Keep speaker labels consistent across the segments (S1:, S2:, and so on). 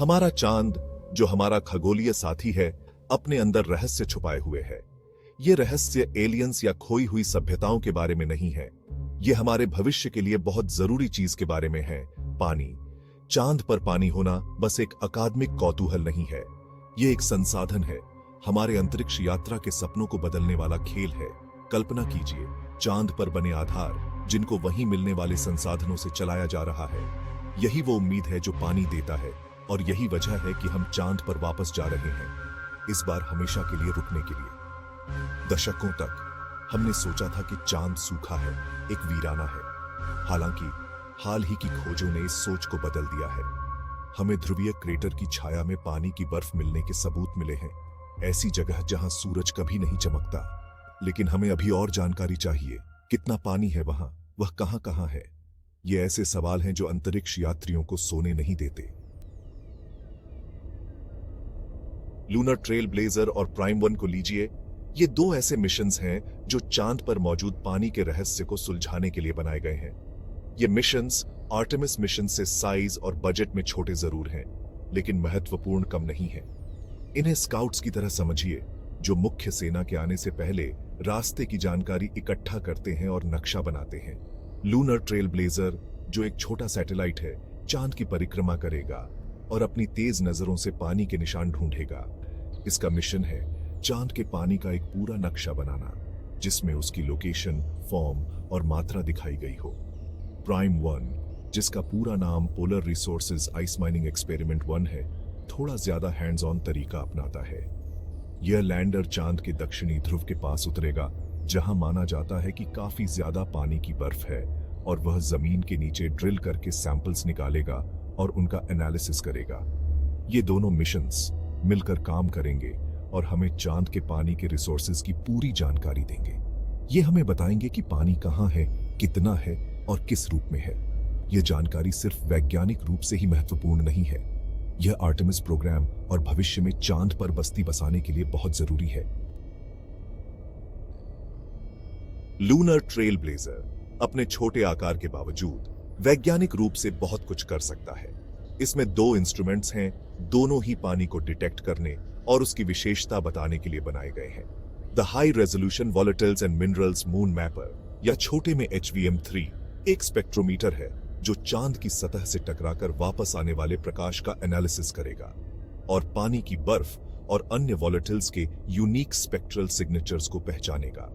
S1: हमारा चांद, जो हमारा खगोलीय साथी है, अपने अंदर रहस्य छुपाए हुए है। ये रहस्य एलियंस या खोई हुई सभ्यताओं के बारे में नहीं है। ये हमारे भविष्य के लिए बहुत जरूरी चीज के बारे में है, पानी। चांद पर पानी होना बस एक अकादमिक कौतूहल नहीं है, ये एक संसाधन है, हमारे अंतरिक्ष यात्रा के सपनों को बदलने वाला खेल है। कल्पना कीजिए, चांद पर बने आधार, जिनको वहीं मिलने वाले संसाधनों से चलाया जा रहा है। यही वो उम्मीद है जो पानी देता है, और यही वजह है कि हम चांद पर वापस जा रहे हैं, इस बार हमेशा के लिए रुकने के लिए। दशकों तक हमने सोचा था कि चांद सूखा है, एक वीराना है। हालांकि हाल ही की खोजों ने इस सोच को बदल दिया है। हमें ध्रुवीय क्रेटर की छाया में पानी की बर्फ मिलने के सबूत मिले हैं, ऐसी जगह जहां सूरज कभी नहीं चमकता। लेकिन हमें अभी और जानकारी चाहिए। कितना पानी है वहां, वह कहां कहां है? ये ऐसे सवाल हैं जो अंतरिक्ष यात्रियों को सोने नहीं देते। लूनर ट्रेल ब्लेजर और प्राइम 1 को लीजिए। ये दो ऐसे मिशंस हैं जो चांद पर मौजूद पानी के रहस्य को सुलझाने के लिए बनाए गए हैं। ये मिशंस आर्टेमिस मिशन से साइज और बजट में छोटे जरूर हैं, लेकिन महत्वपूर्ण कम नहीं है। इन्हें स्काउट्स की तरह समझिए, जो मुख्य सेना के आने से पहले रास्ते की जानकारी इकट्ठा करते हैं और नक्शा बनाते हैं। लूनर ट्रेल ब्लेजर, जो एक छोटा सैटेलाइट है, चांद की परिक्रमा करेगा और अपनी तेज नजरों से पानी के निशान ढूंढेगा। इसका मिशन है चांद के पानी का एक पूरा नक्शा बनाना, जिसमें उसकी लोकेशन, फॉर्म और मात्रा दिखाई गई हो। प्राइम 1, जिसका पूरा नाम polar resources ice mining experiment 1 है, थोड़ा ज्यादा हैंड्स ऑन तरीका अपनाता है। यह लैंडर चांद के दक्षिणी ध्रुव के पास उतरेगा, जहां माना जाता है कि काफी ज्यादा पानी की बर्फ है, और वह जमीन के नीचे ड्रिल करके सैंपल्स निकालेगा और उनका एनालिसिस करेगा। ये दोनों मिशंस मिलकर काम करेंगे और हमें चांद के पानी के रिसोर्सेज की पूरी जानकारी देंगे। ये हमें बताएंगे कि पानी कहाँ है, कितना है और किस रूप में है। यह जानकारी सिर्फ वैज्ञानिक रूप से ही महत्वपूर्ण नहीं है, यह आर्टेमिस प्रोग्राम और भविष्य में चांद पर बस्ती बसाने के लिए बहुत जरूरी है। लूनर ट्रेल ब्लेजर अपने छोटे आकार के बावजूद वैज्ञानिक रूप से बहुत कुछ कर सकता है। इसमें दो इंस्ट्रूमेंट्स हैं, दोनों ही पानी को डिटेक्ट करने और उसकी विशेषता बताने के लिए बनाए गए हैं। The high resolution volatiles and minerals moon mapper, या छोटे में HVM3, एक स्पेक्ट्रोमीटर है जो चांद की सतह से टकराकर वापस आने वाले प्रकाश का एनालिसिस करेगा और पानी की बर्फ और अन्य वॉलेटिल्स के यूनिक स्पेक्ट्रल सिग्नेचर्स को पहचानेगा।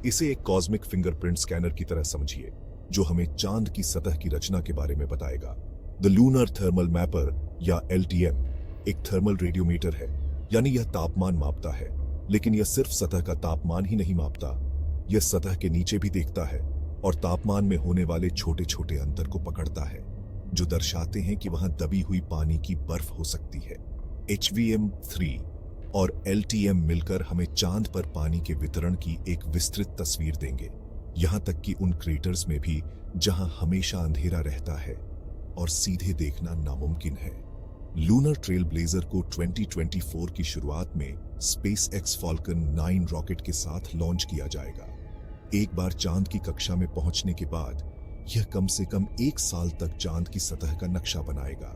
S1: इसे एक कॉस्मिक फिंगरप्रिंट स्कैनर की तरह समझिए, जो हमें चांद की सतह की रचना के बारे में बताएगा। द लूनर थर्मल मैपर, या LTM, एक थर्मल रेडियोमीटर है, यानी यह तापमान मापता है, लेकिन यह सिर्फ सतह का तापमान ही नहीं मापता, यह सतह के नीचे भी देखता है और तापमान में होने वाले छोटे छोटे अंतर को पकड़ता है, जो दर्शाते हैं कि वहां दबी हुई पानी की बर्फ हो सकती है। HVM3 और LTM मिलकर हमें चांद पर पानी के वितरण की एक विस्तृत तस्वीर देंगे, यहां तक कि उन क्रेटर्स में भी जहां हमेशा अंधेरा रहता है और सीधे देखना नामुमकिन है। लूनर ट्रेल ब्लेजर को 2024 की शुरुआत में SpaceX Falcon 9 रॉकेट के साथ लॉन्च किया जाएगा। एक बार चांद की कक्षा में पहुंचने के बाद यह कम से कम 1 साल तक चांद की सतह का नक्शा बनाएगा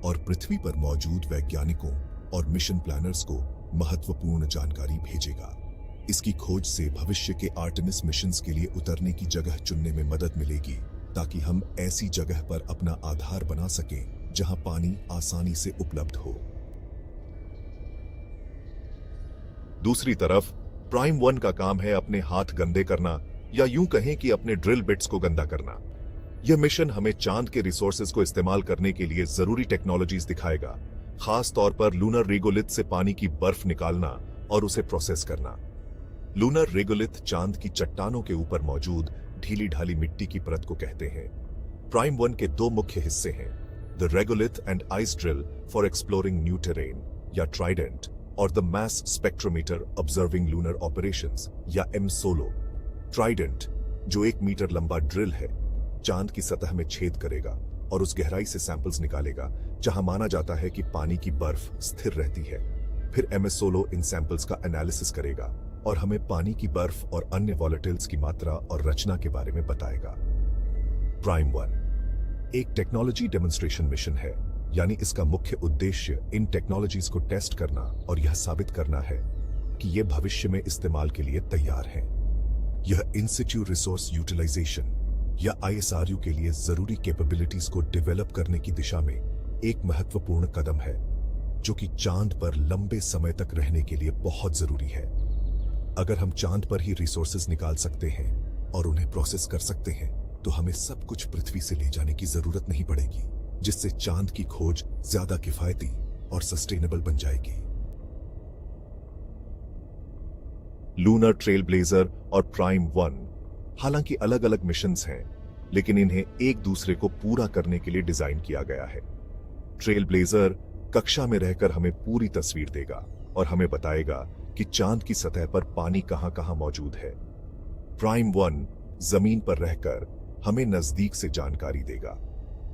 S1: और पृथ्वी पर मौजूद वैज्ञानिकों और मिशन प्लानर्स को महत्वपूर्ण जानकारी भेजेगा। इसकी खोज से भविष्य के आर्टेमिस मिशंस के लिए उतरने की जगह चुनने में मदद मिलेगी, ताकि हम ऐसी जगह पर अपना आधार बना सकें जहां पानी आसानी से उपलब्ध हो। दूसरी तरफ प्राइम 1 का काम है अपने हाथ गंदे करना, या यूं कहें कि अपने ड्रिल बिट्स को गंदा करना। यह मिशन हमें चांद के रिसोर्सेज को इस्तेमाल करने के लिए जरूरी टेक्नोलॉजीज दिखाएगा, खास तौर पर लूनर रेगोलिथ से पानी की बर्फ निकालना और उसे प्रोसेस करना। लूनर रेगोलिथ चांद की चट्टानों के ऊपर मौजूद ढीली ढाली मिट्टी की परत को कहते हैं। प्राइम 1 के दो मुख्य हिस्से हैं, the regolith and ice drill for exploring new terrain, या ट्राइडेंट, और the mass spectrometer observing lunar operations, या MSOLO। ट्राइडेंट, जो 1 मीटर लंबा ड्रिल है, चांद की सतह में छेद करेगा और उस गहराई से सैंपल्स निकालेगा जहां माना जाता है कि पानी की बर्फ स्थिर रहती है। फिर MSOLO इन सैंपल्स का एनालिसिस करेगा और हमें पानी की बर्फ और अन्य वॉलेटिल्स की मात्रा और रचना के बारे में बताएगा। प्राइम 1 एक टेक्नोलॉजी डेमोन्स्ट्रेशन मिशन है, यानी इसका मुख्य उद्देश्य इन टेक्नोलॉजीज को टेस्ट करना और यह साबित करना है कि ये भविष्य में इस्तेमाल के लिए तैयार हैं। यह इन सिच्यू रिसोर्स यूटिलाइजेशन या ISRU के लिए जरूरी कैपेबिलिटीज को डेवलप करने की दिशा में एक महत्वपूर्ण कदम है, जो कि चांद पर लंबे समय तक रहने के लिए बहुत जरूरी है। अगर हम चांद पर ही रिसोर्सेज निकाल सकते हैं और उन्हें प्रोसेस कर सकते हैं, तो हमें सब कुछ पृथ्वी से ले जाने की जरूरत नहीं पड़ेगी, जिससे चांद की खोज ज्यादा किफायती और सस्टेनेबल बन जाएगी। लूनर ट्रेल ब्लेजर और प्राइम 1 हालांकि अलग अलग मिशंस हैं, लेकिन इन्हें एक दूसरे को पूरा करने के लिए डिजाइन किया गया है। ट्रेल ब्लेजर कक्षा में रहकर हमें पूरी तस्वीर देगा और हमें बताएगा कि चांद की सतह पर पानी कहां कहां मौजूद है। प्राइम 1 जमीन पर रहकर हमें नजदीक से जानकारी देगा,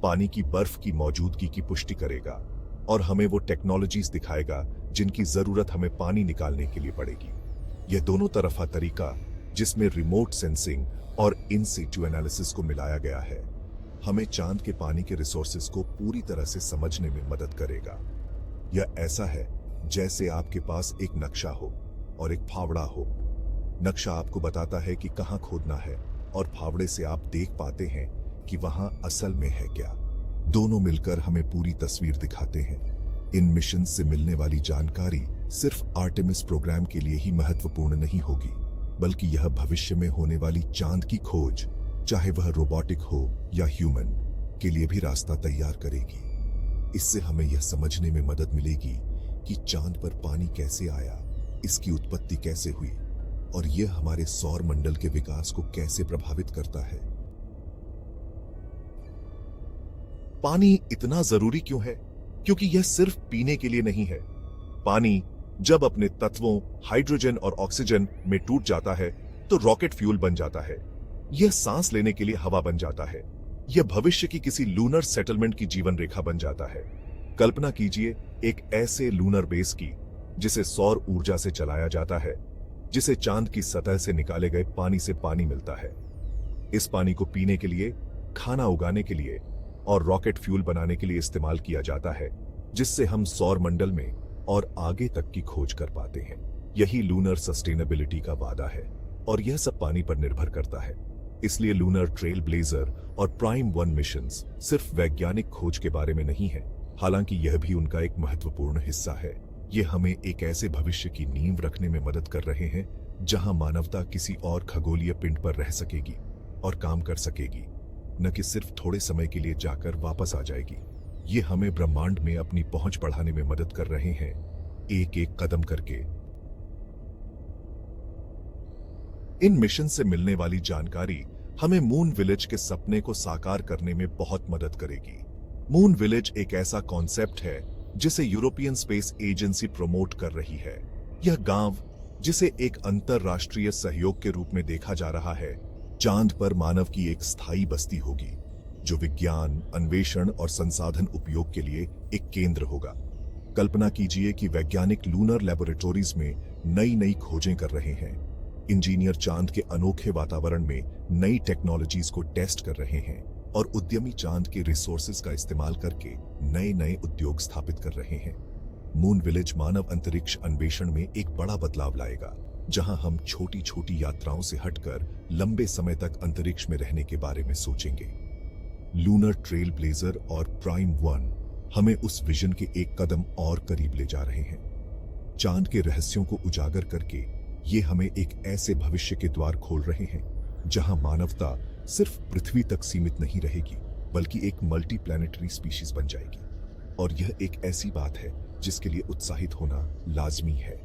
S1: पानी की बर्फ की मौजूदगी की पुष्टि करेगा और हमें वो टेक्नोलॉजीज दिखाएगा जिनकी जरूरत हमें पानी निकालने के लिए पड़ेगी। यह दोनों तरफा तरीका, जिसमें रिमोट सेंसिंग और इन सिचु एनालिसिस को मिलाया गया है, हमें चांद के पानी के रिसोर्सेज को पूरी तरह से समझने में मदद करेगा। यह ऐसा है जैसे आपके पास एक नक्शा हो और एक फावड़ा हो। नक्शा आपको बताता है कि कहां खोदना है और फावड़े से आप देख पाते हैं कि वहां असल में है क्या। दोनों मिलकर हमें पूरी तस्वीर दिखाते हैं। इन मिशन से मिलने वाली जानकारी सिर्फ आर्टेमिस प्रोग्राम के लिए ही महत्वपूर्ण नहीं होगी, बल्कि यह भविष्य में होने वाली चांद की खोज, चाहे वह रोबोटिक हो या ह्यूमन, के लिए भी रास्ता तैयार करेगी। इससे हमें यह समझने में मदद मिलेगी कि चांद पर पानी कैसे आया, इसकी उत्पत्ति कैसे हुई और यह हमारे सौर मंडल के विकास को कैसे प्रभावित करता है। पानी इतना जरूरी क्यों है? क्योंकि यह सिर्फ पीने के लिए नहीं है। पानी जब अपने तत्वों हाइड्रोजन और ऑक्सीजन में टूट जाता है तो रॉकेट फ्यूल बन जाता है। यह सांस लेने के लिए हवा बन जाता है। यह भविष्य की किसी लूनर सेटलमेंट की जीवन रेखा बन जाता है। कल्पना कीजिए एक ऐसे लूनर बेस की जिसे सौर ऊर्जा से चलाया जाता है, जिसे चांद की सतह से निकाले गए पानी से पानी मिलता है। इस पानी को पीने के लिए, खाना उगाने के लिए और रॉकेट फ्यूल बनाने के लिए इस्तेमाल किया जाता है, जिससे हम सौर मंडल में और आगे तक की खोज कर पाते हैं। यही लूनर सस्टेनेबिलिटी का वादा है और यह सब पानी पर निर्भर करता है। इसलिए लूनर ट्रेल ब्लेजर और प्राइम 1 मिशंस सिर्फ वैज्ञानिक खोज के बारे में नहीं है, हालांकि यह भी उनका एक महत्वपूर्ण हिस्सा है। ये हमें एक ऐसे भविष्य की नींव रखने में मदद कर रहे हैं जहां मानवता किसी और खगोलीय पिंड पर रह सकेगी और काम कर सकेगी, न कि सिर्फ थोड़े समय के लिए जाकर वापस आ जाएगी। ये हमें ब्रह्मांड में अपनी पहुंच बढ़ाने में मदद कर रहे हैं, एक एक कदम करके। इन मिशन से मिलने वाली जानकारी हमें मून विलेज के सपने को साकार करने में बहुत मदद करेगी। मून विलेज एक ऐसा कॉन्सेप्ट है जिसे यूरोपियन स्पेस एजेंसी प्रमोट कर रही है। यह गांव, जिसे एक अंतरराष्ट्रीय सहयोग के रूप में देखा जा रहा है, चांद पर मानव की एक स्थायी बस्ती होगी, जो विज्ञान, अन्वेषण और संसाधन उपयोग के लिए एक केंद्र होगा। कल्पना कीजिए कि वैज्ञानिक लूनर लेबोरेटरीज में नई नई खोजें कर रहे हैं, इंजीनियर चांद के अनोखे वातावरण में नई टेक्नोलॉजीज को टेस्ट कर रहे हैं और उद्यमी चांद के रिसोर्सेज का इस्तेमाल करके नए नए उद्योग स्थापित कर रहे हैं। मून विलेज मानव अंतरिक्ष अन्वेषण में एक बड़ा बदलाव लाएगा, जहां हम छोटी छोटी यात्राओं से हटकर लंबे समय तक अंतरिक्ष में रहने के बारे में सोचेंगे। लूनर ट्रेल ब्लेजर और प्राइम 1 हमें उस विजन के एक कदम और करीब ले जा रहे हैं। चांद के रहस्यों को उजागर करके ये हमें एक ऐसे भविष्य के द्वार खोल रहे हैं जहां मानवता सिर्फ पृथ्वी तक सीमित नहीं रहेगी, बल्कि एक मल्टी प्लैनेटरी स्पीशीज बन जाएगी। और यह एक ऐसी बात है जिसके लिए उत्साहित होना लाजमी है।